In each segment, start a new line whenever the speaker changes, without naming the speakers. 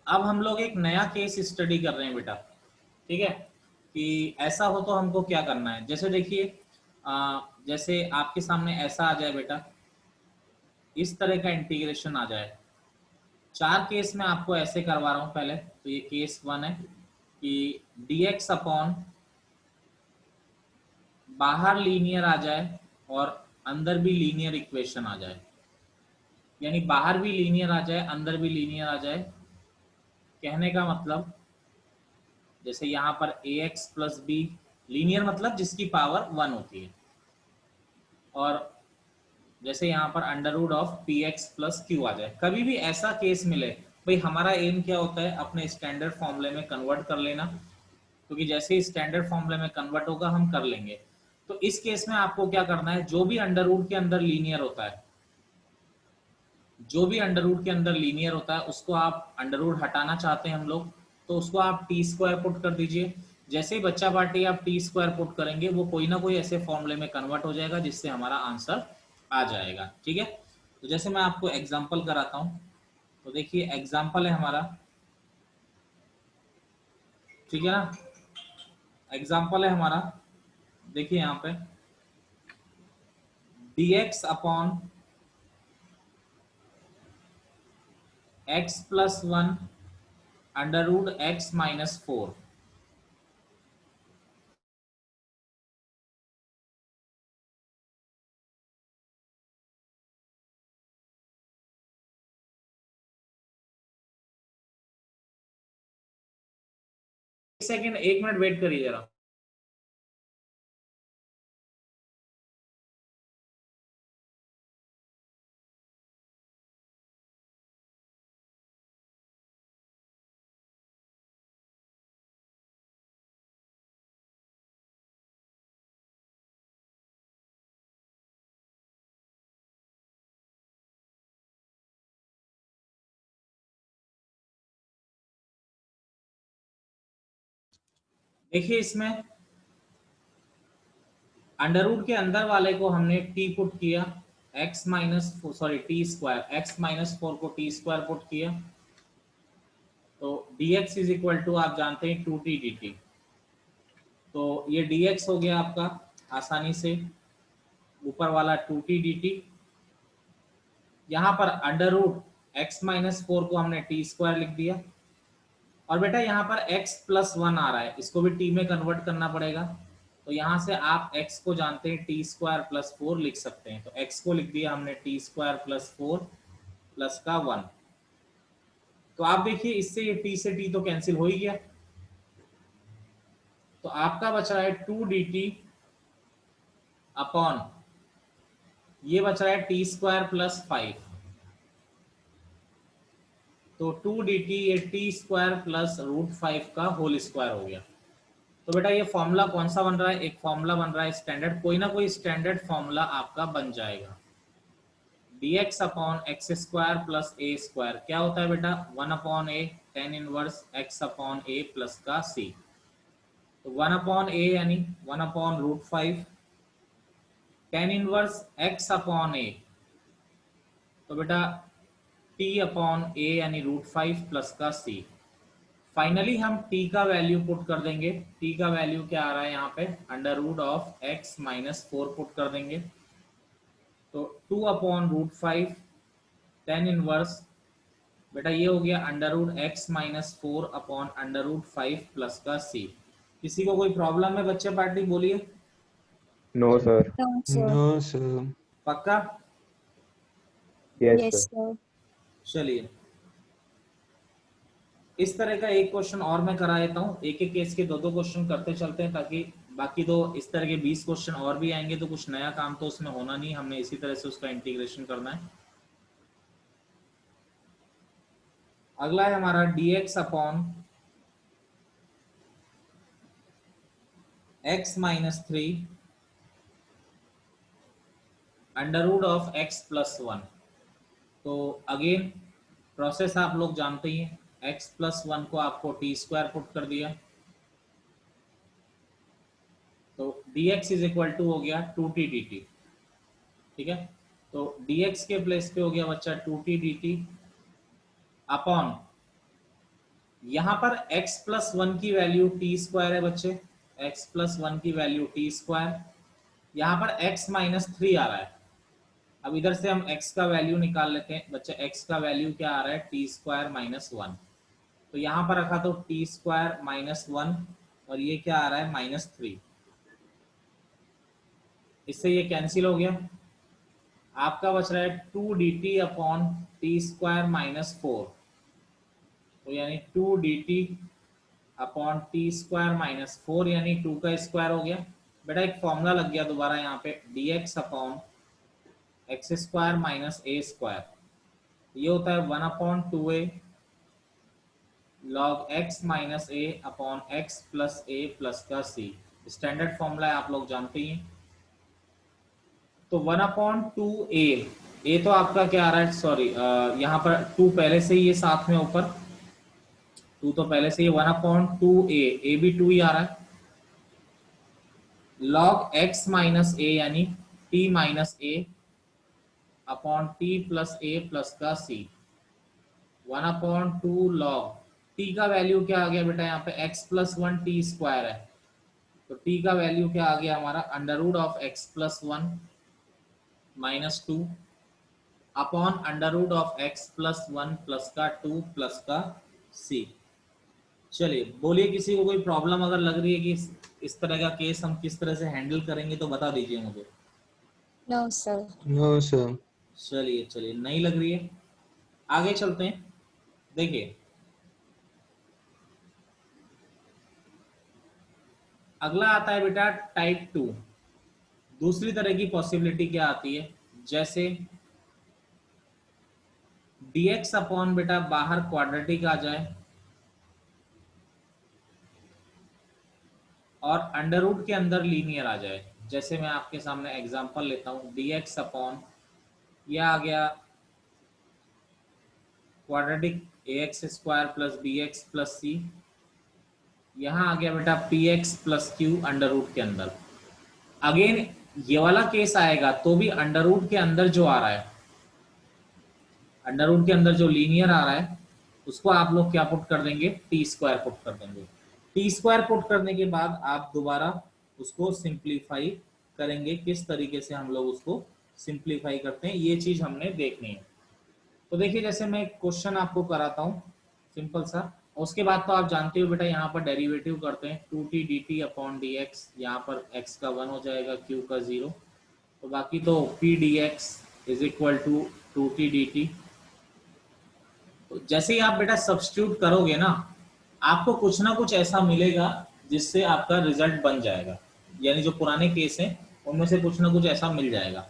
अब हम लोग एक नया केस स्टडी कर रहे हैं बेटा, ठीक है, कि ऐसा हो तो हमको क्या करना है। जैसे देखिए, जैसे आपके सामने ऐसा आ जाए बेटा, इस तरह का इंटीग्रेशन आ जाए। चार केस में आपको ऐसे करवा रहा हूं। पहले तो ये केस वन है कि dx अपॉन बाहर लीनियर आ जाए और अंदर भी लीनियर इक्वेशन आ जाए, यानी बाहर भी लीनियर आ जाए अंदर भी लीनियर आ जाए। कहने का मतलब, जैसे यहाँ पर ए एक्स प्लस बी, लीनियर मतलब जिसकी पावर वन होती है, और जैसे यहाँ पर under root of p x plus q आ जाए। कभी भी ऐसा केस मिले, भाई हमारा एम क्या होता है, अपने स्टैंडर्ड फॉर्मूले में कन्वर्ट कर लेना, क्योंकि जैसे ही स्टैंडर्ड फॉर्मूले में कन्वर्ट होगा हम कर लेंगे। तो इस केस में आपको क्या करना है, जो भी अंडर रूट के अंदर लीनियर होता है, जो भी अंडर रूट के अंदर लीनियर होता है उसको आप, अंडर रूट हटाना चाहते हैं हम लोग, तो उसको आप टी स्क्वायर पुट कर दीजिए। जैसे ही बच्चा पार्टी आप टी स्क्वायर पुट करेंगे, वो कोई ना कोई ऐसे फॉर्मूले में कन्वर्ट हो जाएगा जिससे हमारा आंसर आ जाएगा, ठीक है। तो जैसे मैं आपको एग्जाम्पल कराता हूँ, तो देखिए एग्जाम्पल है हमारा, ठीक है ना। एग्जाम्पल है हमारा, देखिए यहाँ पे dx upon x plus one under root x minus four. एक सेकेंड, एक मिनट वेट करिए जरा। देखिए इसमें अंडर रूट के अंदर वाले को हमने टी पुट किया, x minus sorry T square, x minus four को टी स्क्वायर पुट किया, तो dx इज इक्वल टू आप जानते हैं 2t dt। तो ये dx हो गया आपका आसानी से, ऊपर वाला 2t dt। यहाँ पर under root x minus four को हमने टी स्क्वायर लिख दिया, और बेटा यहाँ पर x प्लस वन आ रहा है, इसको भी t में कन्वर्ट करना पड़ेगा। तो यहाँ से आप x को जानते हैं टी स्क्वायर प्लस फोर लिख सकते हैं, तो x को लिख दिया हमने T square plus four plus का वन। तो आप देखिए इससे ये t से t तो कैंसिल हो ही गया, तो आपका बच रहा है टू डी टी अपॉन, ये बच रहा है टी स्क्वायर प्लस फाइव। तो टू डी टी ये t square plus root five का होल स्क्वायर हो गया। तो बेटा ये फॉर्मूला कौन सा बन रहा है, एक फॉर्मूला बन रहा है स्टैंडर्ड, कोई ना कोई स्टैंडर्ड फॉर्मूला आपका बन जाएगा। dx upon x square plus ए स्क्वायर क्या होता है बेटा, one upon A tan inverse X upon A plus का सी। तो वन अपॉन ए यानी one upon root five, tan inverse X upon A, तो बेटा टी अपॉन ए यानी रूट फाइव प्लस का सी। फाइनली हम t का वैल्यू पुट कर देंगे। t का वैल्यू क्या आ रहा है यहाँ पे, under root of x minus four put कर देंगे, तो two upon root five, tan inverse, बेटा ये हो गया under root x minus four upon under root five plus का सी। किसी को कोई प्रॉब्लम है बच्चे पार्टी, बोलिए।
No sir.
No, sir.
No, sir.
पक्का?
Yes
Yes,
sir.
sir.
चलिए इस तरह का एक क्वेश्चन और मैं करा देता हूँ, एक एक केस के दो दो क्वेश्चन करते चलते हैं, ताकि बाकी दो इस तरह के 20 क्वेश्चन और भी आएंगे, तो कुछ नया काम तो उसमें होना नहीं, हमने इसी तरह से उसका इंटीग्रेशन करना है। अगला है हमारा dx upon x minus three under root of x plus one. तो अगेन प्रोसेस आप लोग जानते ही हैं, एक्स प्लस वन को आपको टी स्क्वायर पुट कर दिया, तो dx इज इक्वल टू हो गया टू टी डी टी, ठीक है। तो dx के प्लेस पे हो गया बच्चा two t d t upon यहाँ पर x प्लस 1 की वैल्यू टी स्क्वायर है बच्चे, x प्लस 1 की वैल्यू टी स्क्वायर, यहाँ पर x माइनस 3 आ रहा है। अब इधर से हम x का वैल्यू निकाल लेते हैं बच्चे, x का वैल्यू क्या आ रहा है, टी स्क्वायर माइनस 1। तो यहाँ पर रखा तो टी स्क्वायर माइनस 1 और ये क्या आ रहा है माइनस 3, इससे ये कैंसिल हो गया। आपका बच रहा है 2 D t upon t square minus 4, तो यानी 2 D t upon t square minus 4 यानी 2 का स्क्वायर हो गया। बेटा एक फॉर्मूला लग गया दोबारा यहाँ पे, d x upon x square minus a square, ये होता है 1 upon 2a log x minus a upon x plus a plus का c। स्टैंडर्ड फॉर्मूला है, आप लोग जानते ही हैं। तो 1 अपॉन 2a, ए तो आपका क्या आ रहा है, सॉरी यहाँ पर 2 पहले से ही ये साथ में ऊपर, 2 तो पहले से ही 1 अपॉन 2a, ए भी 2 ही आ रहा है, लॉग x माइनस ए यानी t minus a upon T plus a plus का c, 1 अपॉन 2 लॉग t का वैल्यू क्या आ गया बेटा, यहाँ पे x प्लस 1 टी स्क्वायर है, तो t का वैल्यू क्या आ गया हमारा, under root of x plus 1 minus 2 upon under root of x plus 1 plus का 2 प्लस का c। चलिए बोलिए, किसी को कोई प्रॉब्लम अगर लग रही है कि इस तरह का केस हम किस तरह से हैंडल करेंगे तो बता दीजिए मुझे।
No sir.
No, sir.
चलिए चलिए, नहीं लग रही है, आगे चलते हैं। देखिए अगला आता है बेटा टाइप 2। दूसरी तरह की पॉसिबिलिटी क्या आती है, जैसे dx अपॉन बेटा बाहर क्वाड्रेटिक आ जाए और अंडर रूट के अंदर लीनियर आ जाए। जैसे मैं आपके सामने एग्जांपल लेता हूं, dx अपॉन यह आ गया quadratic ax square plus bx plus c, यहाँ आ गया बेटा px plus q under root के अंदर। अगेन ये वाला केस आएगा तो भी अंडर रूट के अंदर जो आ रहा है, अंडर रूट के अंदर जो लीनियर आ रहा है उसको आप लोग क्या पुट कर देंगे, टी स्क्वायर पुट कर देंगे। टी स्क्वायर पुट करने के बाद आप दोबारा उसको सिंप्लीफाई करेंगे, किस तरीके से हम लोग उसको सिंप्लीफाई करते हैं ये चीज हमने देखनी है। तो देखिए जैसे मैं क्वेश्चन आपको कराता हूँ सिंपल सा, उसके बाद तो आप जानते हो बेटा यहाँ पर डेरिवेटिव करते हैं 2t dt अपॉन dx, यहाँ पर x का 1 हो जाएगा, q का 0, तो बाकी तो p dx is equal to 2t dt। तो जैसे ही आप बेटा सब्स्टिट्यूट करोगे ना, आपको कुछ ना कुछ ऐसा मिलेगा जिससे आपका रिजल्ट बन जाएगा, यानी जो पुराने केस हैं उनमें से कुछ ना कुछ ऐसा मिल जाएगा।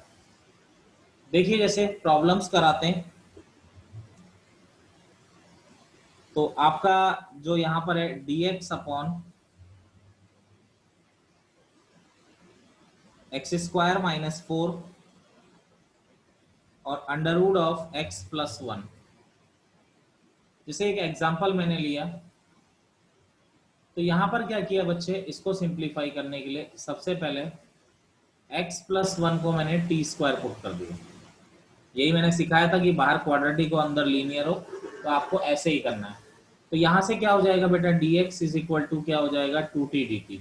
देखिए जैसे प्रॉब्लम्स कराते हैं, तो आपका जो यहाँ पर है dx upon x square minus 4 और under root of x plus 1। जैसे एक एग्जांपल मैंने लिया, तो यहाँ पर क्या किया बच्चे, इसको सिंप्लीफाई करने के लिए सबसे पहले x प्लस 1 को मैंने टी स्क्वायर पुट कर दिया। यही मैंने सिखाया था कि बाहर क्वाड्रेटिक हो अंदर लीनियर हो, तो आपको ऐसे ही करना है। तो यहाँ से क्या हो जाएगा बेटा, dx इज इक्वल टू क्या हो जाएगा 2t dt।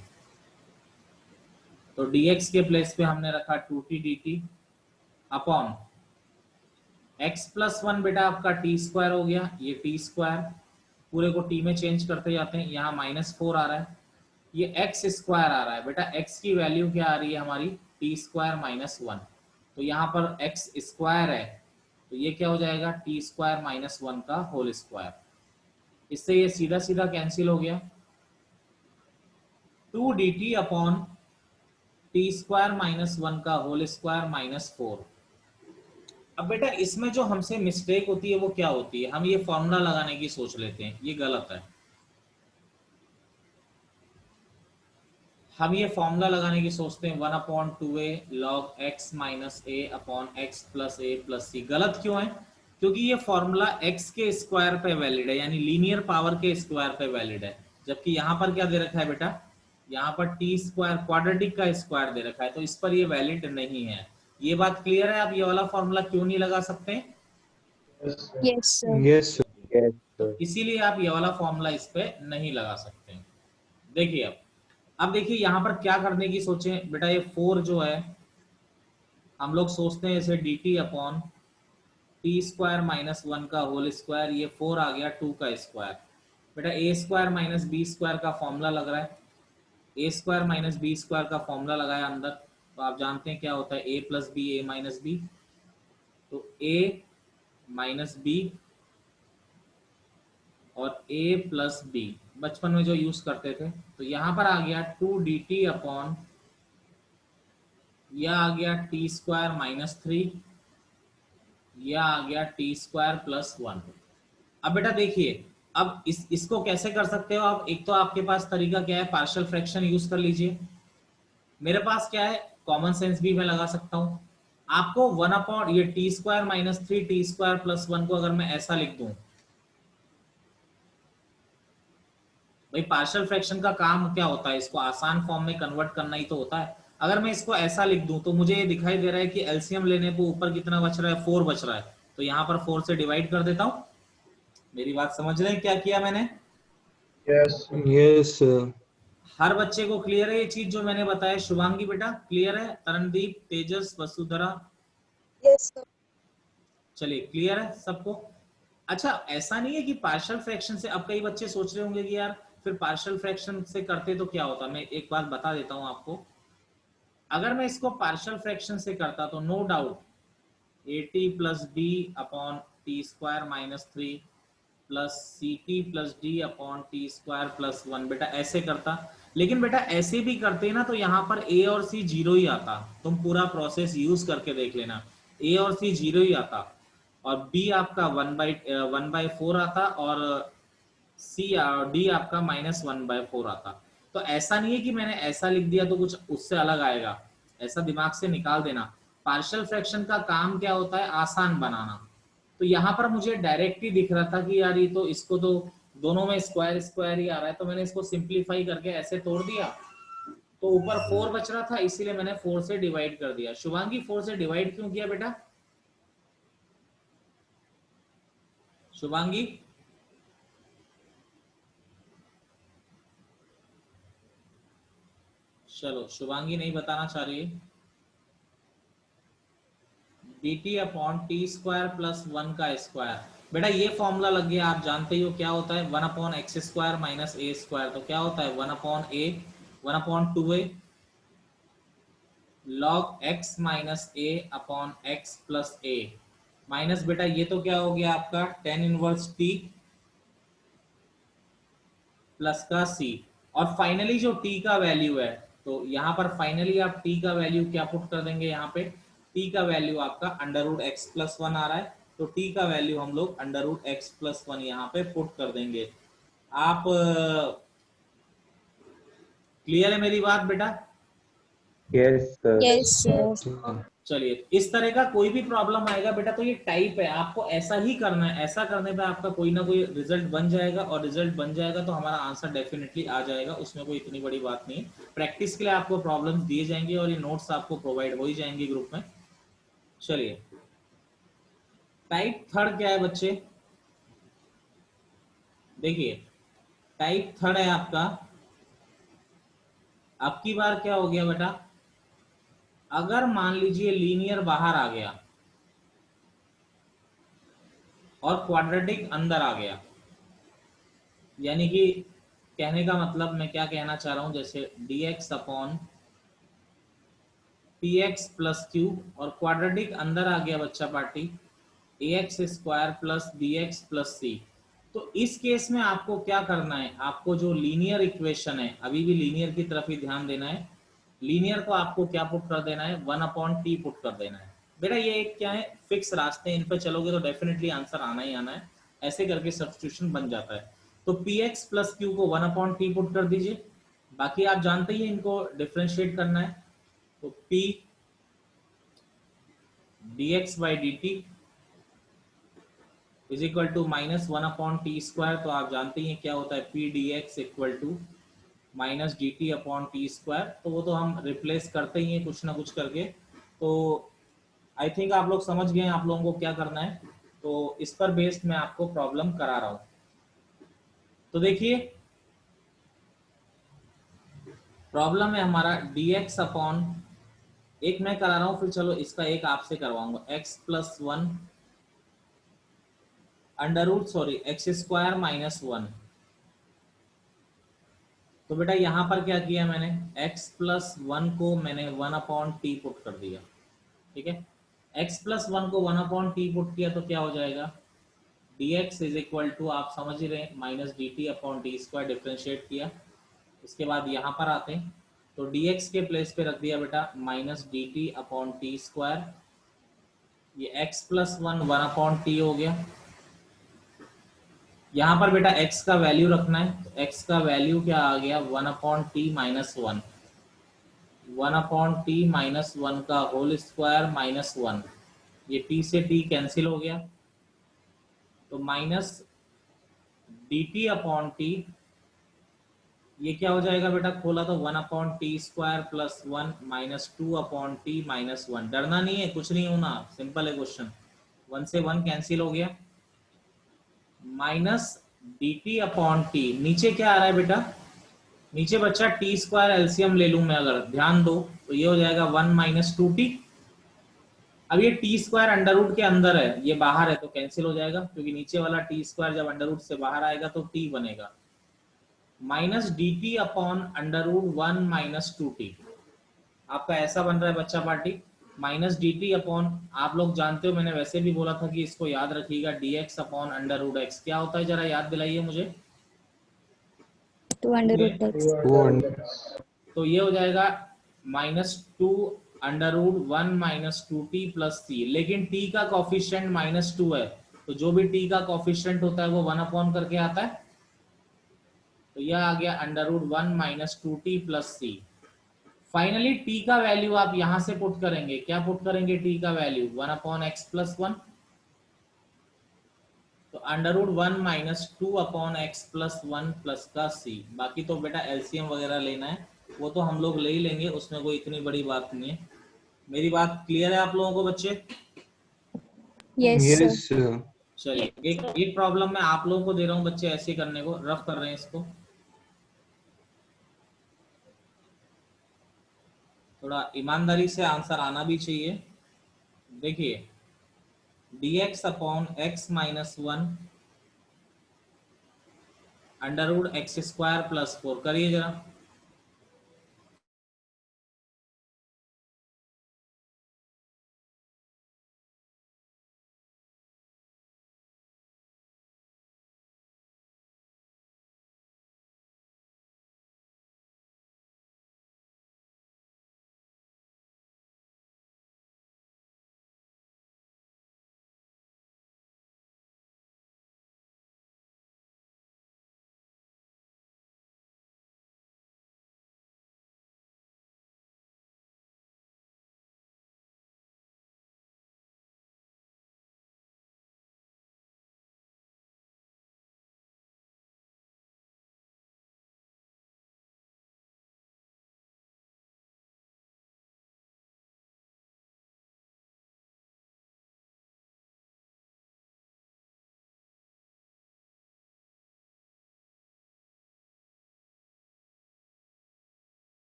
तो dx के प्लेस पे हमने रखा 2t dt upon x plus 1 बेटा आपका टी स्क्वायर हो गया, ये टी स्क्वायर पूरे को टी में चेंज करते जाते हैं, यहाँ माइनस 4 आ रहा है, ये x स्क्वायर आ रहा है बेटा, x की वैल्यू क्या आ रही है हमारी, टी स्क्वायर माइनस 1, तो यहाँ पर x स्क्वायर है, तो ये क्या हो जाएगा टी स्क्वायर माइनस 1 का होल स्क्वायर। इससे ये सीधा सीधा कैंसिल हो गया, 2 dt upon t square minus 1 का होल स्क्वायर माइनस 4। अब बेटा इसमें जो हमसे मिस्टेक होती है वो क्या होती है, हम ये फॉर्मूला लगाने की सोच लेते हैं, ये गलत है। हम ये फॉर्मूला लगाने की सोचते हैं 1 upon 2a log x minus a upon x plus a plus c। गलत क्यों है, क्योंकि ये फॉर्मूला x के स्क्वायर पे वैलिड है, यानी लीनियर पावर के स्क्वायर पे वैलिड है, जबकि यहाँ पर क्या दे रखा है बेटा, यहाँ पर टी स्क्वायर क्वाड्रेटिक का स्क्वायर दे रखा है, तो इस पर ये वैलिड नहीं है। ये बात क्लियर है, आप ये वाला फॉर्मूला क्यों नहीं लगा सकते?
Yes sir.
Yes, sir. Yes, sir.
इसीलिए आप ये वाला फॉर्मूला इस पे नहीं लगा सकते। देखिए अब देखिए यहाँ पर क्या करने की सोचें बेटा, ये 4 जो है हम लोग सोचते हैं इसे D t upon t square minus 1 का होल स्क्वायर, ये 4 आ गया 2 का स्क्वायर। बेटा ए स्क्वायर माइनस बी स्क्वायर का फॉर्मूला लग रहा है, ए स्क्वायर माइनस बी स्क्वायर का फॉर्मूला लगाया अंदर, तो आप जानते हैं क्या होता है ए प्लस बी ए माइनस बी, तो ए माइनस बी और ए प्लस बी बचपन में जो यूज करते थे, तो यहाँ पर आ गया 2 डी टी अपॉन, यह आ गया टी स्क्वायर माइनस 3, यह आ गया टी स्क्वायर प्लस 1। अब बेटा देखिए अब इसको कैसे कर सकते हो आप, एक तो आपके पास तरीका क्या है, पार्शियल फ्रैक्शन यूज कर लीजिए। मेरे पास क्या है, कॉमन सेंस भी मैं लगा सकता हूं। आपको 1 अपॉन ये t square minus 3 T square plus 1 को अगर मैं ऐसा लिख दूं, भाई पार्शियल फ्रैक्शन का काम क्या होता है, इसको आसान फॉर्म में कन्वर्ट करना ही तो होता है। अगर मैं इसको ऐसा लिख दूं तो मुझे ये दिखाई दे रहा है कि एलसीएम लेने पर ऊपर कितना बच रहा है, 4 बच रहा है, तो यहाँ पर 4 से डिवाइड कर देता हूं। मेरी बात समझ रहे हैं क्या किया मैंने?
Yes. Yes, sir.
हर बच्चे को क्लियर है ये चीज जो मैंने बताया? शुभांगी बेटा क्लियर है? तरणदीप, तेजस, वसुधरा,
Yes, sir.
चलिए क्लियर है सबको? अच्छा ऐसा नहीं है कि पार्शियल फ्रैक्शन से, अब कई बच्चे सोच रहे होंगे कि यार फिर पार्शियल फ्रैक्शन से करते तो क्या होता, मैं एक बात बता देता हूं आपको। अगर मैं इसको पार्शियल फ्रैक्शन से करता तो no doubt a t plus b upon t square minus 3 plus c t plus d upon t square plus 1, बेटा ऐसे करता। लेकिन बेटा ऐसे भी करते ना तो यहाँ पर ए और सी जीरो ही आता, तुम पूरा प्रोसेस यूज करके देख लेना, ए और सी जीरो ही आता और बी आपका 1/4 आता और सी डी आपका -1/4 आता। तो ऐसा नहीं है कि मैंने ऐसा लिख दिया तो कुछ उससे अलग आएगा, ऐसा दिमाग से निकाल देना। पार्शियल फ्रैक्शन का काम क्या होता है, आसान बनाना। तो यहाँ पर मुझे डायरेक्ट ही दिख रहा था कि यार ये तो इसको तो दोनों में स्क्वायर स्क्वायर ही आ रहा है, तो मैंने इसको सिंप्लीफाई करके ऐसे तोड़ दिया, तो ऊपर 4 बच रहा था, इसीलिए मैंने 4 से डिवाइड कर दिया। शुभांगी 4 से डिवाइड क्यों किया बेटा? शुभांगी चलो शुभांगी नहीं बताना चाह रही है। D t upon t square plus 1 का स्क्वायर, बेटा ये फॉर्मूला लग गया, आप जानते ही हो क्या होता है, 1 upon x square minus a square, तो क्या होता है 1 upon a 1 upon 2a log x minus a upon x plus a minus, बेटा ये तो क्या हो गया आपका tan इनवर्स टी प्लस का सी, और फाइनली जो टी का वैल्यू है, तो यहाँ पर फाइनली आप टी का वैल्यू क्या पुट कर देंगे, यहाँ पे टी का वैल्यू आपका अंडर रूट एक्स प्लस 1 आ रहा है, तो टी का वैल्यू हम लोग अंडर रूट एक्स प्लस 1 यहाँ पे पुट कर देंगे। आप क्लियर है मेरी बात बेटा?
Yes, sir.
Yes, sir.
चलिए इस तरह का कोई भी प्रॉब्लम आएगा बेटा तो ये टाइप है, आपको ऐसा ही करना है, ऐसा करने पे आपका कोई ना कोई रिजल्ट बन जाएगा, और रिजल्ट बन जाएगा तो हमारा आंसर डेफिनेटली आ जाएगा, उसमें कोई इतनी बड़ी बात नहीं है। प्रैक्टिस के लिए आपको प्रॉब्लम्स दिए जाएंगे और ये नोट्स आपको प्रोवाइड हो ही जाएंगे ग्रुप में। चलिए टाइप थर्ड क्या है बच्चे, देखिए टाइप थर्ड है आपका, अब की बार क्या हो गया बेटा, अगर मान लीजिए लीनियर बाहर आ गया और क्वाड्रेटिक अंदर आ गया, यानी कि कहने का मतलब मैं क्या कहना चाह रहा हूं, जैसे dx upon px plus q और क्वाड्रेटिक अंदर आ गया बच्चा party ax square plus bx plus c, तो इस केस में आपको क्या करना है, आपको जो लीनियर इक्वेशन है, अभी भी लीनियर की तरफ ही ध्यान देना है, लीनियर को आपको क्या पुट कर देना है, 1 अपॉन टी पुट कर देना है। बेटा ये एक क्या है, फिक्स रास्ते हैं, इन पे चलोगे तो डेफिनेटली आंसर आना ही आना है, ऐसे करके सब्स्टिट्यूशन बन जाता है। तो px प्लस क्यू को 1 अपॉन टी पुट कर दीजिए, बाकी आप जानते ही इनको डिफ्रेंशिएट करना है, तो p dx by d t is equal to -1 upon t square, तो आप जानते ही हैं क्या होता है p dx equal to minus d t upon t square, तो वो तो हम रिप्लेस करते ही हैं कुछ ना कुछ करके। तो आई थिंक आप लोग समझ गए हैं आप लोगों को क्या करना है। तो इस पर बेस्ड मैं आपको प्रॉब्लम करा रहा हूं। तो देखिए प्रॉब्लम है हमारा dx अपॉन, एक मैं करा रहा हूं, फिर चलो इसका एक आपसे करवाऊंगा, x plus one under root x square minus one. तो बेटा यहाँ पर क्या किया मैंने, x प्लस वन को मैंने वन अपॉन टी पुट कर दिया, ठीक है। x प्लस वन को वन अपॉन टी पुट किया तो क्या हो जाएगा, dx इज इक्वल टू, आप समझ ही रहे, minus d t upon D square, differentiate किया। उसके बाद यहाँ पर आते हैं तो dx के प्लेस पे रख दिया बेटा minus d t upon t square, ये x plus one one upon T हो गया। यहाँ पर बेटा x का वैल्यू रखना है, तो x का वैल्यू क्या आ गया, one upon T minus one, one upon T minus one का होल स्क्वायर माइनस वन, ये t से t कैंसिल हो गया, तो minus d t upon T, ये क्या हो जाएगा बेटा, खोला तो one upon t square plus one minus two upon T minus one. डरना नहीं है, कुछ नहीं होना, सिंपल है क्वेश्चन, वन से वन कैंसिल हो गया, minus d t upon T, नीचे क्या आ रहा है बेटा, नीचे बच्चा टी स्क्वायर एलसीएम ले लूं मैं, अगर ध्यान दो तो ये हो जाएगा वन माइनस टू टी। अब ये टी स्क्वायर अंडर रूट के अंदर है, ये बाहर है तो कैंसिल हो जाएगा, क्योंकि नीचे वाला टी स्क्वायर जब अंडर रूट से बाहर आएगा तो टी बनेगा, minus d t upon under root one minus two t. आपका ऐसा बन रहा है बच्चा party, minus d t upon, आप लोग जानते हो मैंने वैसे भी बोला था कि इसको याद रखिएगा, d x upon under root x, क्या होता है जरा याद दिलाइए मुझे।
Two under root x.
तो ये हो जाएगा minus two under root one minus two t plus c, लेकिन टी का कॉफिशिएंट माइनस टू है, तो जो भी टी का कॉफिशिएंट होता है वो वन अपॉन करके आता है, तो यह आ गया under root one minus two t plus c. Finally t का वैल्यू आप यहां से पुट करेंगे, क्या पुट करेंगे, टी का value one upon x plus one, तो under root one minus two upon x plus one plus का सी। बाकी तो बेटा एलसीएम वगैरह लेना है वो तो हम लोग ले ही लेंगे, उसमें कोई इतनी बड़ी बात नहीं है। मेरी बात क्लियर है आप लोगों को बच्चे?
Yes sir.
Yes, sir.
चलिए एक प्रॉब्लम मैं आप लोगों को दे रहा हूँ बच्चे, ऐसे करने को, रफ कर रहे हैं इसको, थोड़ा ईमानदारी से आंसर आना भी चाहिए। देखिए dx upon x minus one under root x square plus four, करिए जरा।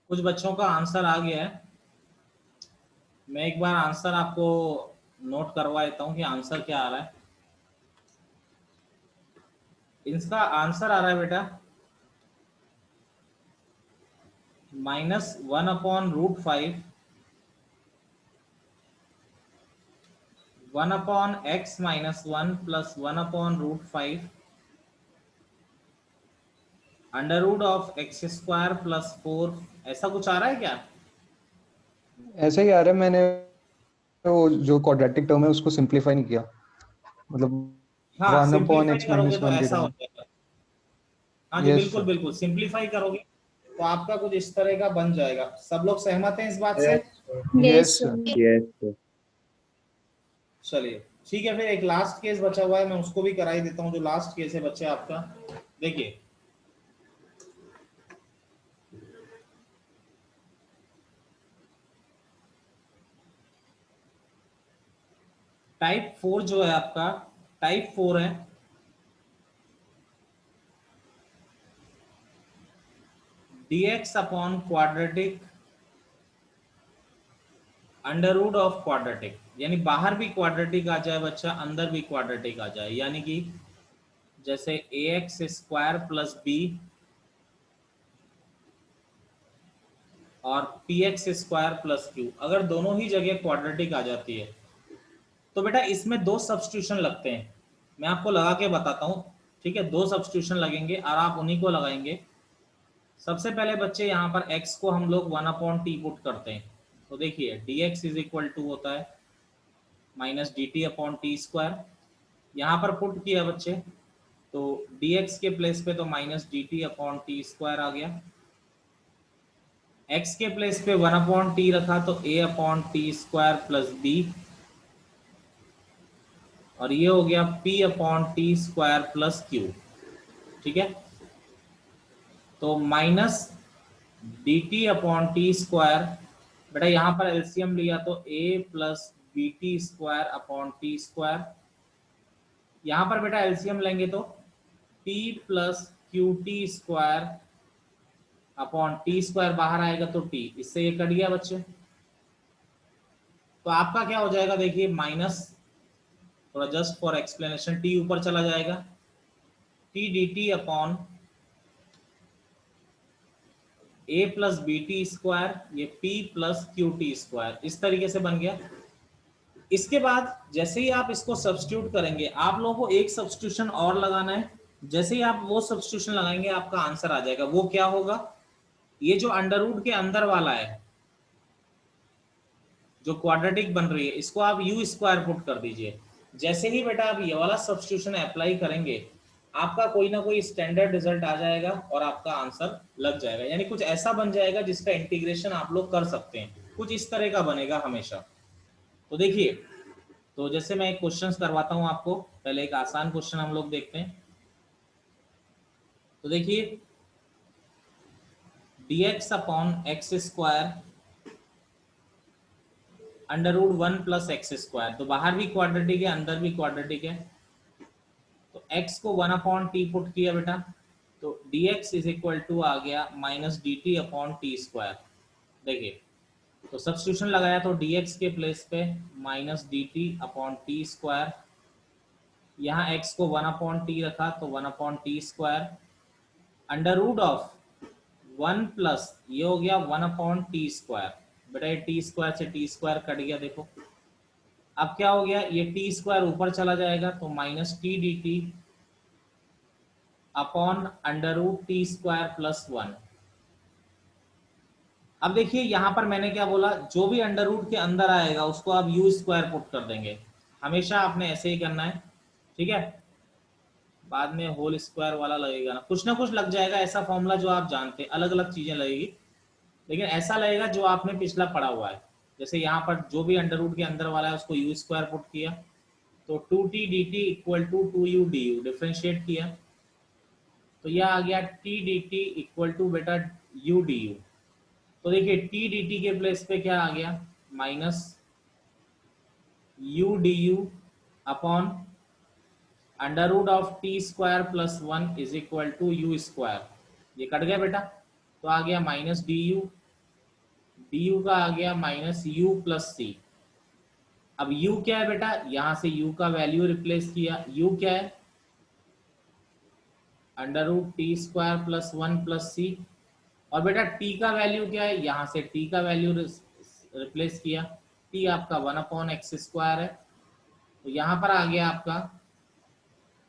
कुछ बच्चों का आंसर आ गया है। मैं एक बार आंसर आपको नोट करवा देता हूँ कि आंसर क्या आ रहा है। इसका आंसर आ रहा है बेटा -1/√5 1/x-1 + 1/√5 √(x² + 4। ऐसा कुछ आ रहा है क्या?
ऐसे ही आ रहा है। मैंने वो जो क्वाड्रेटिक टर्म है उसको सिंपलीफाई नहीं किया, मतलब
हाँ,
1/(x
सिंप्लीफाई करोगे तो
- 1)
ऐसा
लिखा
हो
है।
जाएगा। हाँ जी,
यस
बिल्कुल
सर।
बिल्कुल, सिंप्लीफाई करोगे तो आपका कुछ इस तरह का बन जाएगा। सब लोग सहमत हैं इस बात से?
Yes,
yes
sir.
Sir.
Yes, sir.
चलिए ठीक है, फिर एक लास्ट केस बचा हुआ है, मैं उसको भी करा ही देता हूँ। जो लास्ट केस है बच्चे आपका, देखिए टाइप 4 जो है आपका, टाइप 4 है dx/क्वाड्रेटिक √(क्वाड्रेटिक, यानी बाहर भी क्वाड्रेटिक आ जाए बच्चा, अंदर भी क्वाड्रेटिक आ जाए। यानी कि जैसे ax² + b और px² + q, अगर दोनों ही जगह क्वाड्रेटिक आ जाती है तो बेटा इसमें दो सब्स्टिट्यूशन लगते हैं। मैं आपको लगा के बताता हूँ, ठीक है? दो सब्स्टिट्यूशन लगेंगे और आप उन्हीं को लगाएंगे। सबसे पहले बच्चे यहाँ पर x को हम लोग 1/t पुट करते हैं, तो देखिए dx = होता है -dt/t²। यहाँ पर पुट किया बच्चे तो dx के प्लेस पे तो -dt/t² आ गया, x के प्लेस पे 1/t रखा तो a/t² + b, और ये हो गया p/t² + q। ठीक है, तो -dt/t², बेटा यहाँ पर एलसीएम लिया तो a + bt²/t²। यहाँ पर बेटा एलसीएम लेंगे तो p + qt²/t² बाहर आएगा तो t, इससे ये कट गया बच्चे। तो आपका क्या हो जाएगा, देखिए माइनस, थोड़ा जस्ट फॉर एक्सप्लेनेशन t ऊपर चला जाएगा, t dt/a + bt², ये p + qt², इस तरीके से बन गया। इसके बाद जैसे ही आप इसको सब्स्टिट्यूट करेंगे, आप लोगों को एक सब्स्टिट्यूशन और लगाना है। जैसे ही आप वो सब्स्टिट्यूशन लगाएंगे आपका आंसर आ जाएगा। वो क्या होगा, ये जो अंडर रूट के अंदर वाला है, जो क्वाड्रेटिक बन रही है, इसको आप u² पुट कर दीजिए। जैसे ही बेटा आप ये वाला सब्स्टिट्यूशन अप्लाई करेंगे, आपका कोई ना कोई स्टैंडर्ड रिजल्ट आ जाएगा और आपका आंसर लग जाएगा। यानी कुछ ऐसा बन जाएगा जिसका इंटीग्रेशन आप लोग कर सकते हैं, कुछ इस तरह का बनेगा हमेशा। तो देखिए, तो जैसे मैं एक क्वेश्चन करवाता हूं आपको, पहले एक आसान क्वेश्चन हम लोग देखते हैं। तो देखिए dx/x² √1 + x², तो बाहर भी क्वाड्रेटिक है, अंदर भी क्वाड्रेटिक है। तो x को 1/t पुट किया बेटा, तो dx = आ गया -dt/t²। देखिए, तो सब्स्टिट्यूशन लगाया तो dx के प्लेस पे -dt/t², यहाँ x को 1/t रखा तो 1/t², √1 प्लस ये हो गया 1/t²। बेटा ये t² से t² कट गया, देखो अब क्या हो गया, ये t² ऊपर चला जाएगा तो -t/t/√t² + 1। अब देखिए यहाँ पर मैंने क्या बोला, जो भी अंडर रूट के अंदर आएगा उसको आप u² पुट कर देंगे। हमेशा आपने ऐसे ही करना है, ठीक है? बाद में होल स्क्वायर वाला लगेगा ना कुछ लग जाएगा, ऐसा फॉर्मूला जो आप जानते हैं, अलग अलग चीजें लगेगी, लेकिन ऐसा लगेगा जो आपने पिछला पढ़ा हुआ है। जैसे यहाँ पर जो भी अंडर रूट के अंदर वाला है उसको u² पुट किया तो 2t dt = 2u du, differentiate किया तो यह आ गया t dt = बेटा u du। तो देखिए t dt के प्लेस पे क्या आ गया, minus u du upon √t² + 1 = u²। ये कट गया बेटा, तो आ गया -du du का आ गया माइनस यू प्लस सी। अब u क्या है बेटा, यहां से u का वैल्यू रिप्लेस किया, u क्या है under root t square plus one plus c. और बेटा t का वैल्यू क्या है, यहां से t का वैल्यू रिप्लेस किया, t आपका वन अपॉन एक्स स्क्वायर है, तो यहां पर आ गया आपका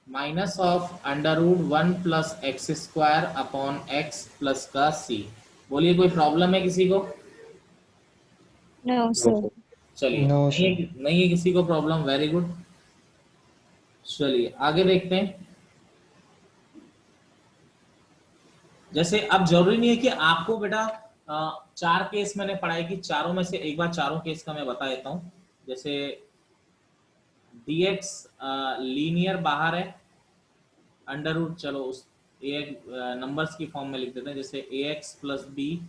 minus of under root one plus x square upon x plus का सी। बोलिए कोई प्रॉब्लम है किसी को?
No,
No,
sir.
sir.
चलिए,
नो
नहीं है किसी को प्रॉब्लम, वेरी गुड। चलिए आगे देखते हैं। जैसे अब जरूरी नहीं है कि आपको बेटा चार केस मैंने पढ़ाई कि चारों में से एक बार चारों केस का मैं बता देता हूँ। जैसे dx लीनियर बाहर है, अंडर रूट, चलो उस एक नंबर्स की फॉर्म में लिख देते हैं, जैसे ax plus b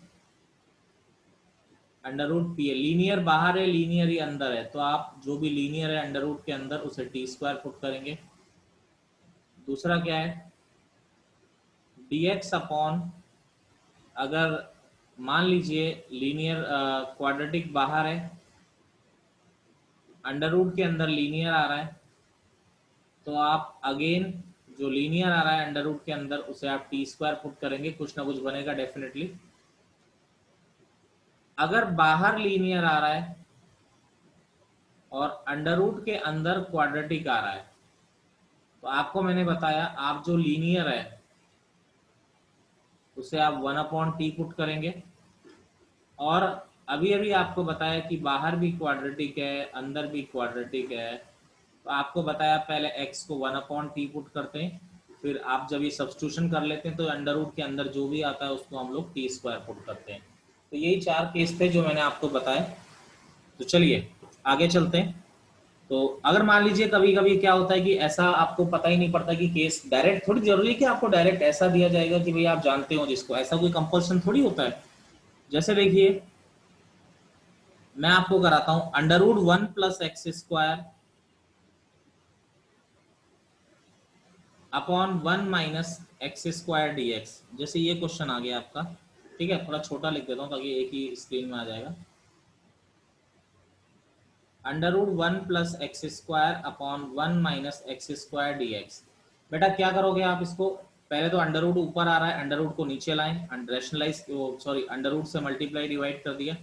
under root p है। लीनियर बाहर है, लीनियर ही अंदर है, तो आप जो भी लीनियर है अंडर रूट के अंदर उसे टी स्क्वायर पुट करेंगे। दूसरा क्या है, dx अपॉन, अगर मान लीजिए लीनियर क्वाड्रेटिक बाहर है, अंडर रूट के अंदर लीनियर आ रहा है, तो आप अगेन जो लीनियर आ रहा है अंडर रूट के अंदर उसे आप टी स्क्वायर पुट करेंगे, कुछ ना कुछ बनेगा डेफिनेटली। अगर बाहर लीनियर आ रहा है और अंडर रूट के अंदर क्वाड्रेटिक आ रहा है, तो आपको मैंने बताया आप जो लीनियर है उसे आप वन अपॉन टी पुट करेंगे। और अभी अभी आपको बताया कि बाहर भी क्वाड्रेटिक है अंदर भी क्वाड्रेटिक है, तो आपको बताया पहले x को वन अपॉन टी पुट करते हैं, फिर आप जब ये सब्स्टिट्यूशन कर लेते हैं तो अंडर रूट के अंदर जो भी आता है उसको हम लोग टी स्क्वायर पुट करते हैं। तो यही चार केस थे जो मैंने आपको बताए। तो चलिए आगे चलते हैं। तो अगर मान लीजिए कभी कभी क्या होता है कि ऐसा आपको पता ही नहीं पड़ता कि केस डायरेक्ट, थोड़ी जरूरी है कि आपको डायरेक्ट ऐसा दिया जाएगा कि भाई आप जानते हो जिसको, ऐसा कोई कंपल्सन थोड़ी होता है। जैसे देखिए मैं आपको कराता हूं under root one plus x square upon one minus x square d x. जैसे ये क्वेश्चन आ गया आपका, ठीक है, थोड़ा छोटा लिख देता हूँ ताकि एक ही स्क्रीन में आ जाएगा। Under root one plus x square upon one minus x square d x. बेटा क्या करोगे आप इसको, पहले तो अंडर रूट ऊपर आ रहा है, अंडर रूट को नीचे लाएं, रैशनलाइज, सॉरी अंडर रूट से मल्टीप्लाई डिवाइड कर दिया,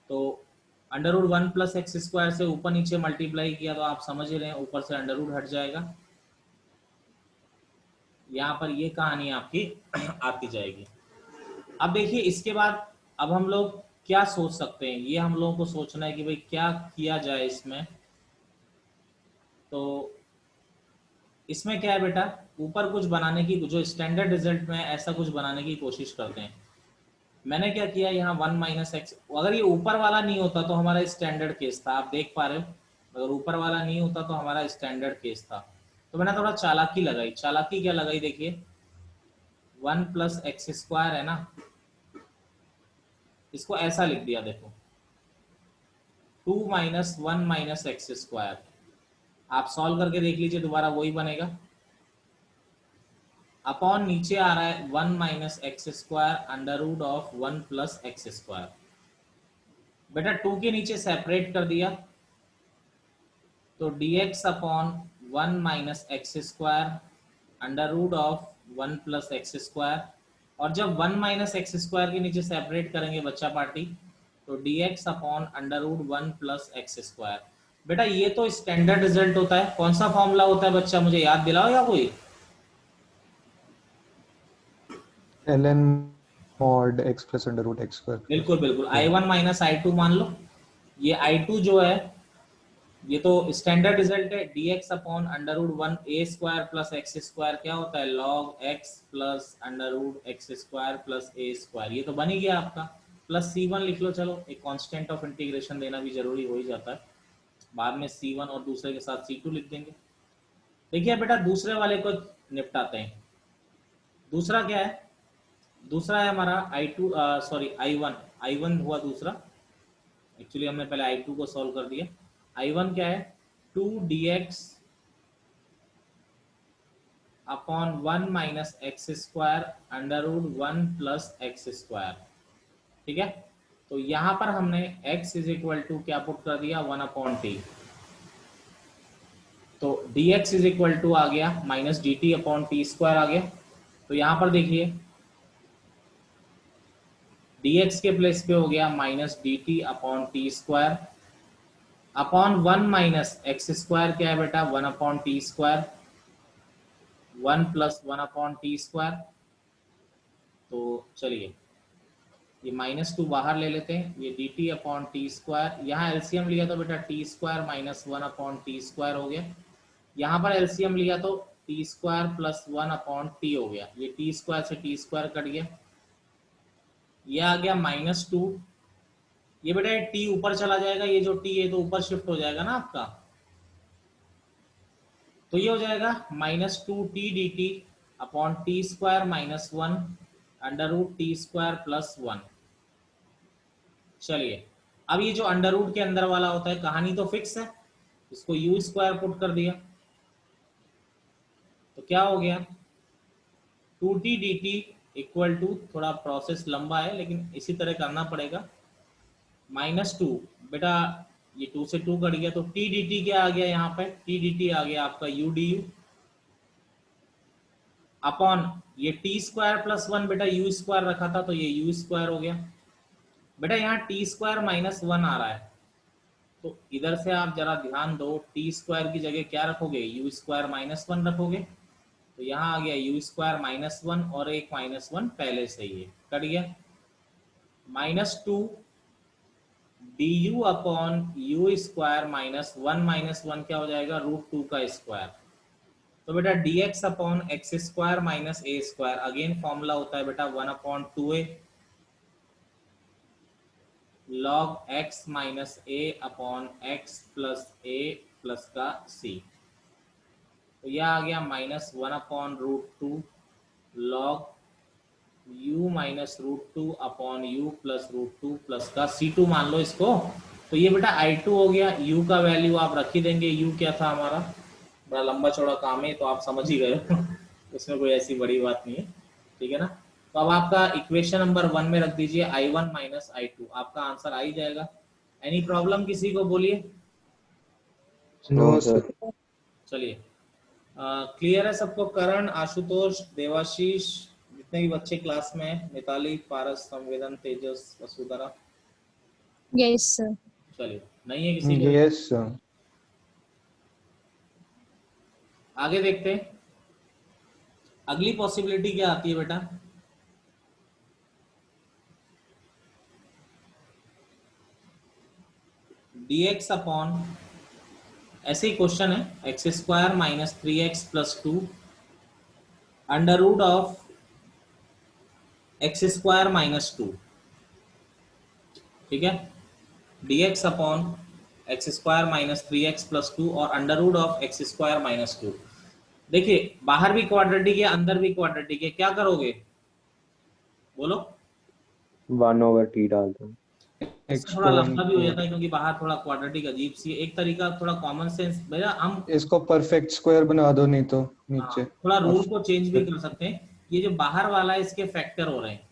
तो under root one plus x square से ऊपर नीचे मल्टीप्लाई किया, तो आप समझ ही रहे हैं ऊपर से अंडर रूट हट जाएगा, यहाँ पर ये कहानी आपकी आती जाएगी। अब देखिए इसके बाद अब हम लोग क्या सोच सकते हैं, ये हम लोगों को सोचना है कि भाई क्या किया जाए इसमें। तो इसमें क्या है बेटा, ऊपर कुछ बनाने की, जो स्टैंडर्ड रिजल्ट में ऐसा कुछ बनाने की कोशिश करते हैं। मैंने क्या किया यहाँ वन माइनस एक्स, अगर ये ऊपर वाला नहीं होता तो हमारा स्टैंडर्ड केस था, आप देख पा रहे हो, अगर ऊपर वाला नहीं होता तो हमारा स्टैंडर्ड केस था। तो मैंने थोड़ा चालाकी लगाई, चालाकी क्या लगाई देखिए, वन प्लस एक्स स्क्वायर है ना, इसको ऐसा लिख दिया देखो, two minus one minus x square. आप सॉल्व करके देख लीजिए दोबारा वही बनेगा, अपॉन नीचे आ रहा है one minus x square under root of one plus x square. बेटा टू के नीचे सेपरेट कर दिया, तो dx upon one minus x square under root of one plus x square. और जब वन माइनस एक्स स्क्वायर के नीचे सेपरेट करेंगे बच्चा पार्टी, तो dx upon under root one plus x square. बेटा ये तो स्टैंडर्ड रिजल्ट होता है, कौन सा फॉर्मूला होता है बच्चा, मुझे याद दिलाओ या कोई।
ln mod x plus under root x square plus
बिल्कुल बिल्कुल, I one minus I two मान लो, ये आई टू जो है ये तो स्टैंडर्ड रिजल्ट है, dx upon under root one a square plus x square क्या होता है, log x plus under root x square plus ए स्क्वायर, ये तो बन ही गया आपका। प्लस c1 लिख लो, चलो एक कांस्टेंट ऑफ इंटीग्रेशन देना भी जरूरी हो ही जाता है, बाद में c1 और दूसरे के साथ c2 लिख देंगे। देखिए बेटा दूसरे वाले को निपटाते हैं। दूसरा क्या है, दूसरा है हमारा i2, सॉरी i1 हुआ दूसरा, एक्चुअली हमने पहले i2 को सॉल्व कर दिया। i1 क्या है, 2dx upon one minus x square under root one plus x square, ठीक है। तो यहां पर हमने x इज इक्वल टू क्या पुट कर दिया 1/t, तो dx इज इक्वल टू आ गया माइनस dt/t² आ गया। तो यहां पर देखिए dx के प्लेस पे हो गया minus dt/t² upon 1 minus x² क्या है बेटा 1/t², 1 प्लस 1/t²। तो चलिए ये -2 बाहर ले लेते हैं, ये dt/t², यहाँ एलसीएम लिया तो बेटा t² माइनस 1/t² हो गया, यहाँ पर एलसीएम लिया तो t² प्लस 1/t हो गया, ये t² से t² कट गया, ये आ गया -2। ये बेटा t ऊपर चला जाएगा, ये जो t है तो ऊपर शिफ्ट हो जाएगा ना आपका, तो ये हो जाएगा -2t dt/t² minus 1 under root t² plus 1। चलिए अब ये जो अंडर रूट के अंदर वाला होता है कहानी तो फिक्स है, इसको u² पुट कर दिया तो क्या हो गया 2t dt इक्वल टू, थोड़ा प्रोसेस लंबा है लेकिन इसी तरह करना पड़ेगा, -2 बेटा ये 2 से 2 कट गया तो t dt क्या आ गया, यहाँ पे t dt आ गया आपका u du अपॉन ये t² प्लस 1 बेटा u² रखा था तो ये u² हो गया। बेटा यहाँ t² माइनस 1 आ रहा है तो इधर से आप जरा ध्यान दो, t² की जगह क्या रखोगे u² माइनस 1 रखोगे, तो यहाँ आ गया u² माइनस 1 और एक -1 पहले से ही है, कट गया। -2 du अपॉन u² माइनस 1 क्या हो जाएगा √2 का स्क्वायर, तो बेटा dx upon x² minus a², again formula होता है बेटा 1/2a log x minus a upon x plus a plus का c, तो यह आ गया -1/√2 log u minus √2 upon u plus √2 plus का c2 मान लो इसको, तो ये बेटा i2 हो गया, u का वैल्यू आप रख ही देंगे, u क्या था हमारा, बड़ा लंबा चौड़ा काम है तो आप समझ ही गए हो उसमें कोई ऐसी बड़ी बात नहीं है, ठीक है ना। तो अब आपका इक्वेशन नंबर 1 में रख दीजिए i1 माइनस i2, आपका आंसर आ ही जाएगा। एनी प्रॉब्लम किसी को बोलिए।
No
No,
sir.
sir.
चलिए क्लियर है सबको, करण, आशुतोष, देवाशीष, जितने भी बच्चे क्लास में हैं, मिताली, पारस, संवेदन, तेजस, वसुधरा,
Yes, sir.
चलिए नहीं है किसी को,
यस सर।
आगे देखते हैं अगली पॉसिबिलिटी क्या आती है बेटा। dx अपॉन, ऐसे ही क्वेश्चन है x² minus 3x plus 2 under root of x² minus 2, ठीक है, dx upon x² minus 3x plus 2 और under root of x² minus 2। देखिए बाहर भी क्वाड्रेटिक है अंदर भी क्वाड्रेटिक है, क्या करोगे बोलो।
1/t डाल दो।
इससे थोड़ा लंबा भी हो जाता है क्योंकि बाहर थोड़ा क्वाड्रेटिक अजीब सी है, एक तरीका थोड़ा कॉमन सेंस भैया हम
इसको परफेक्ट स्क्वायर बना दो नहीं तो नीचे,
थोड़ा
और
रूल को चेंज भी
फिर
कर सकते हैं, ये जो बाहर वाला है इसके फैक्टर हो रहे हैं,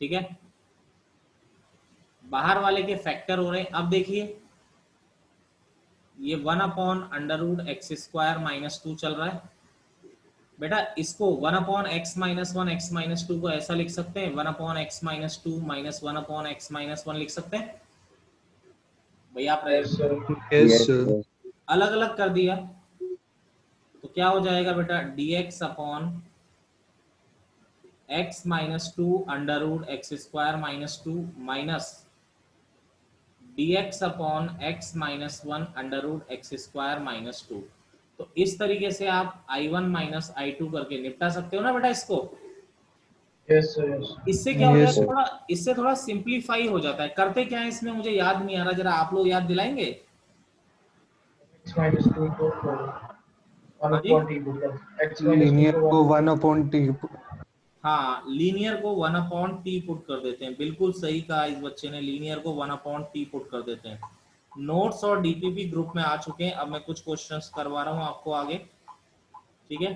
ठीक है, बाहर वाले के फैक्टर हो रहे हैं। अब देखिए ये 1/√x² माइनस 2 चल रहा है बेटा, इसको 1/x माइनस 1 x माइनस 2 को ऐसा लिख सकते हैं 1/x minus 2 minus 1/x minus 1 लिख सकते हैं भैया आप
यस
Yes,
सर।
sir.
अलग अलग कर दिया तो क्या हो जाएगा बेटा dx upon x minus 2 √x² minus 2 minus dx upon x minus 1 √x² minus 2। तो इस तरीके से आप i1 माइनस i2 करके निपटा सकते हो ना बेटा इसको।
यस सर यस
इससे क्या हो
यस
जाता है
सर।
थोड़ा, इससे थोड़ा सिंप्लीफाई हो जाता है। करते क्या है इसमें मुझे याद नहीं आ रहा, जरा आप लोग याद दिलाएंगे।
x minus 2 को
हाँ जी
1/t बोलते हैं x minus 2
लीनियर
को
को
1
1/t।
हाँ, लीनियर को 1/t पुट कर देते हैं, बिल्कुल सही कहा इस बच्चे ने, लीनियर को 1/t पुट कर देते हैं। नोट्स और डीपीपी ग्रुप में आ चुके हैं, अब मैं कुछ क्वेश्चंस करवा रहा हूँ आपको आगे, ठीक है।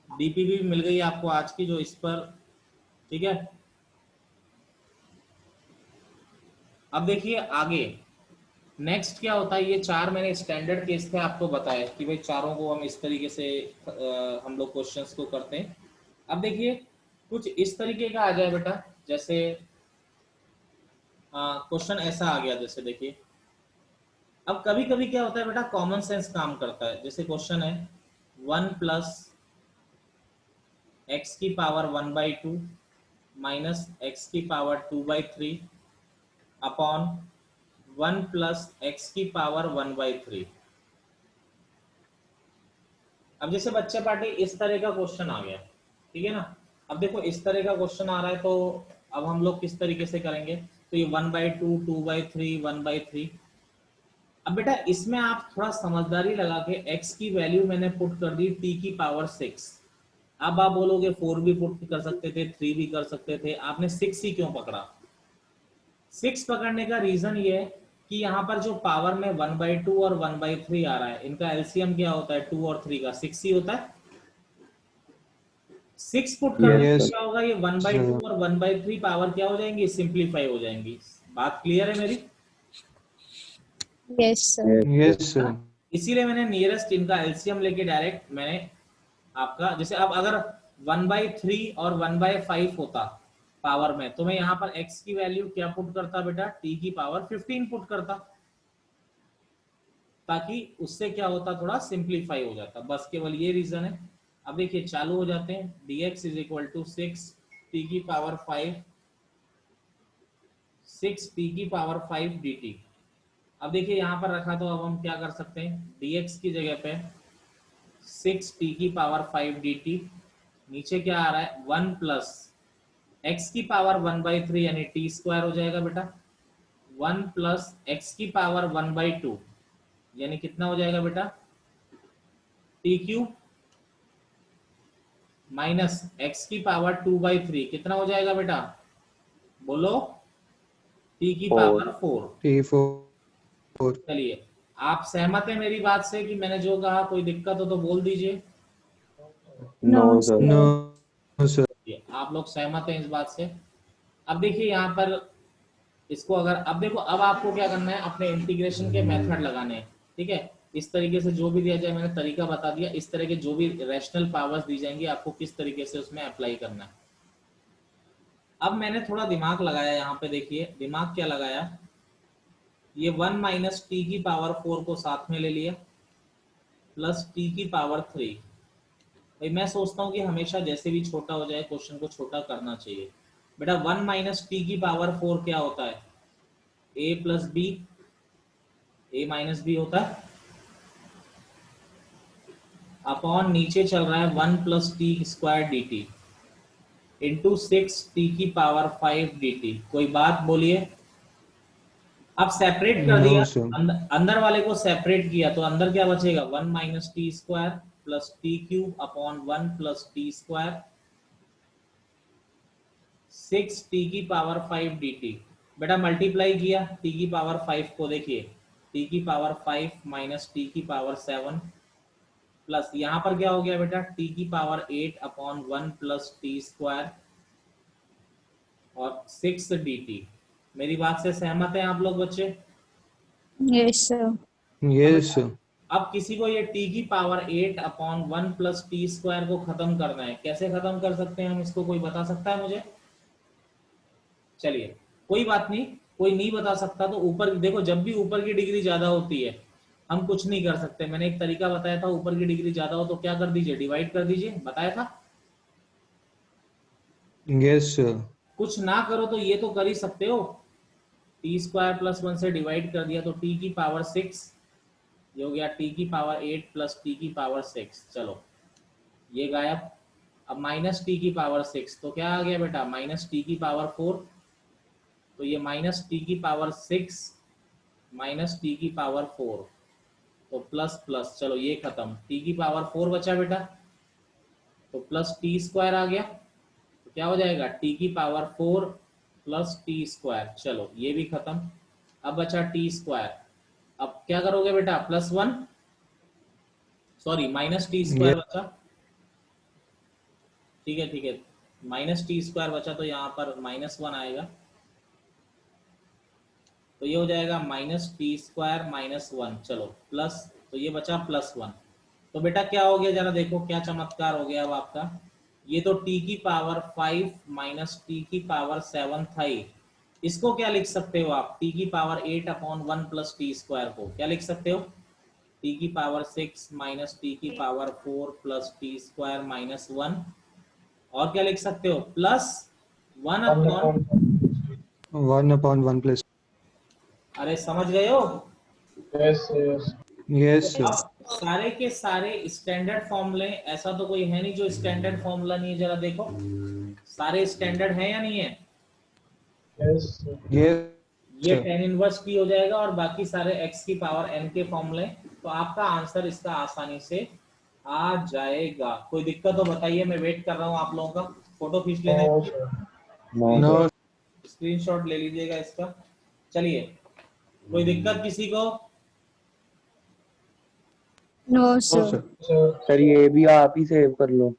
डीपीपी मिल गई आपको आज की, जो इस पर ठीक है। अब देखिए आगे नेक्स्ट क्या होता है। ये चार मैंने स्टैंडर्ड केस थे आपको बताए कि भाई चारों को हम इस तरीके से हम लोग क्वेश्चंस को करते हैं। अब देखिए कुछ इस तरीके का आ जाए बेटा, जैसे क्वेश्चन ऐसा आ गया, जैसे देखिए अब कभी कभी क्या होता है बेटा, कॉमन सेंस काम करता है। जैसे क्वेश्चन है 1 प्लस एक्स की पावर 1/2 माइनस एक्स की पावर 2/3 अपॉन 1 प्लस एक्स की पावर 1/3। अब जैसे बच्चे पार्टी इस तरह का क्वेश्चन आ गया, ठीक है ना। अब देखो इस तरह का क्वेश्चन आ रहा है, तो अब हम लोग किस तरीके से करेंगे, तो ये 1/2 2/3 1/3। अब बेटा इसमें आप थोड़ा समझदारी लगा के x की वैल्यू मैंने पुट कर दी t की पावर 6। अब आप बोलोगे 4 भी पुट कर सकते थे, 3 भी कर सकते थे, आपने 6 ही क्यों पकड़ा। 6 पकड़ने का रीजन ये है कि यहाँ पर जो पावर में 1/2 और 1/3 आ रहा है, इनका एलसीएम क्या होता है 2 और 3 का 6 ही होता है। 6 पुट करने
Yes,
से
sir.
क्या होगा, ये 1/2 और 1/3 पावर क्या हो जाएंगी, सिंप्लीफाई हो जाएंगी। बात क्लियर है मेरी।
Yes, sir.
Yes, yes.
Yes sir.
इसीलिए मैंने नियरेस्ट इनका एलसीएम लेके डायरेक्ट मैंने आपका, जैसे अब अगर 1/3 और 1/5 होता पावर में, तो मैं यहाँ पर x की वैल्यू क्या पुट करता बेटा, t की पावर 15 पुट करता, ताकि उससे क्या होता, थोड़ा सिंप्लीफाई हो जाता। बस केवल ये रीजन है। अब देखिए चालू हो जाते हैं। dx is equal to 6 t की पावर 5 6 t की पावर 5 dt। अब देखिए यहाँ पर रखा, तो अब हम क्या कर सकते हैं, dx की जगह पे 6 t की पावर 5 dt, नीचे क्या आ रहा है 1 प्लस x की पावर 1/3 यानी t स्क्वायर हो जाएगा बेटा, 1 प्लस x की पावर 1/2 यानी कितना हो जाएगा बेटा टी क्यूब, माइनस x की पावर 2/3 कितना हो जाएगा बेटा, बोलो, t की
4.
पावर 4।
T4।
चलिए आप सहमत हैं मेरी बात से कि मैंने जो कहा, कोई दिक्कत हो तो बोल दीजिए।
No,
No,
sir.
No
sir.
Sir.
ये आप लोग सहमत हैं इस बात से। अब देखिए यहाँ पर इसको अगर, अब देखो अब आपको क्या करना है, अपने इंटीग्रेशन के मेथड लगाने हैं, ठीक है। इस तरीके से जो भी दिया जाए, मैंने तरीका बता दिया, इस तरह के जो भी रैशनल पावर्स दी जाएंगी आपको किस तरीके से उसमें अप्लाई करना है। अब मैंने थोड़ा दिमाग लगाया यहाँ पे, देखिए दिमाग क्या लगाया, ये 1 माइनस टी की पावर 4 को साथ में ले लिया प्लस टी की पावर 3। भाई मैं सोचता हूँ कि हमेशा जैसे भी छोटा हो जाए क्वेश्चन को छोटा करना चाहिए। बेटा 1 माइनस टी की पावर 4 क्या होता है, ए प्लस बी, ए माइनस बी होता है, अपॉन नीचे चल रहा है 1 plus T square D T into 6 T की पावर 5 डी टी। कोई बात बोलिए। अब सेपरेट कर दिया,
नो सर।
अंदर वाले को सेपरेट किया, तो अंदर क्या बचेगा 1 minus T square plus T cube upon 1 plus T square 6 T की पावर 5 डी टी। बेटा मल्टीप्लाई किया टी की पावर 5 को, देखिए टी की पावर 5 माइनस टी की पावर 7 प्लस यहाँ पर क्या हो गया बेटा टी की power 8 upon 1 plus T square और 6 डी टी। मेरी बात से सहमत हैं आप लोग बच्चे।
Yes, sir.
Yes sir.
अब किसी को ये t की power 8 upon 1 plus T square को खत्म करना है, कैसे खत्म कर सकते हैं हम इसको, कोई बता सकता है मुझे। चलिए कोई बात नहीं, कोई नहीं बता सकता तो ऊपर देखो, जब भी ऊपर की डिग्री ज्यादा होती है हम कुछ नहीं कर सकते। मैंने एक तरीका बताया था, ऊपर की डिग्री ज्यादा हो तो क्या कर दीजिए, डिवाइड कर दीजिए, बताया था।
Yes sir.
कुछ ना करो तो ये तो कर ही सकते हो, टी स्क्वायर प्लस 1 से डिवाइड कर दिया तो टी की पावर 6, ये हो गया टी की पावर 8 प्लस टी की पावर 6। चलो ये गायब। अब माइनस टी की पावर 6 तो क्या आ गया बेटा, माइनस टी की पावर 4, तो ये माइनस टी की पावर 6 माइनस टी की पावर 4 तो प्लस प्लस, चलो ये खत्म, टी की पावर 4 बचा बेटा, तो प्लस टी स्क्वायर आ गया, तो क्या हो जाएगा टी की पावर 4 प्लस टी स्क्वायर। चलो ये भी खत्म। अब बचा टी स्क्वायर, अब क्या करोगे बेटा +1, सॉरी माइनस टी स्क्वायर बचा, ठीक है ठीक है, माइनस टी स्क्वायर बचा तो यहाँ पर -1 आएगा, तो ये हो जाएगा -t²-1, चलो प्लस, तो ये बचा +1। तो बेटा क्या हो गया, जरा देखो क्या चमत्कार हो गया अब आपका। ये तो t की पावर 5 माइनस t की पावर 7 था ही, इसको क्या लिख सकते हो आप, t की पावर 8/1 प्लस टी स्क्वायर को क्या लिख सकते हो, t की पावर 6 माइनस t की पावर 4 प्लस टी स्क्वायर -1, और क्या लिख सकते हो, प्लस 1/,
1/1 प्लस।
अरे समझ गए हो।
Yes, yes.
यस
अब
सर।
सारे के सारे स्टैंडर्ड फॉर्मूले, ऐसा तो कोई है नहीं जो स्टैंडर्ड फॉर्मूला नहीं है, जरा देखो सारे स्टैंडर्ड है या नहीं है।
Yes, sir.
ये
सर।
tan इनवर्स की हो जाएगा और बाकी सारे x की पावर n के फॉर्मूले, तो आपका आंसर इसका आसानी से आ जाएगा। कोई दिक्कत हो बताइए, मैं वेट कर रहा हूँ आप लोगों का, फोटो खींच लेने,
No, sir.
नो
स्क्रीनशॉट ले लीजिएगा इसका। चलिए, कोई दिक्कत किसी को,
No,
no
sir.
Sir.
Sir.
Sir ये भी आप ही सेव कर लो।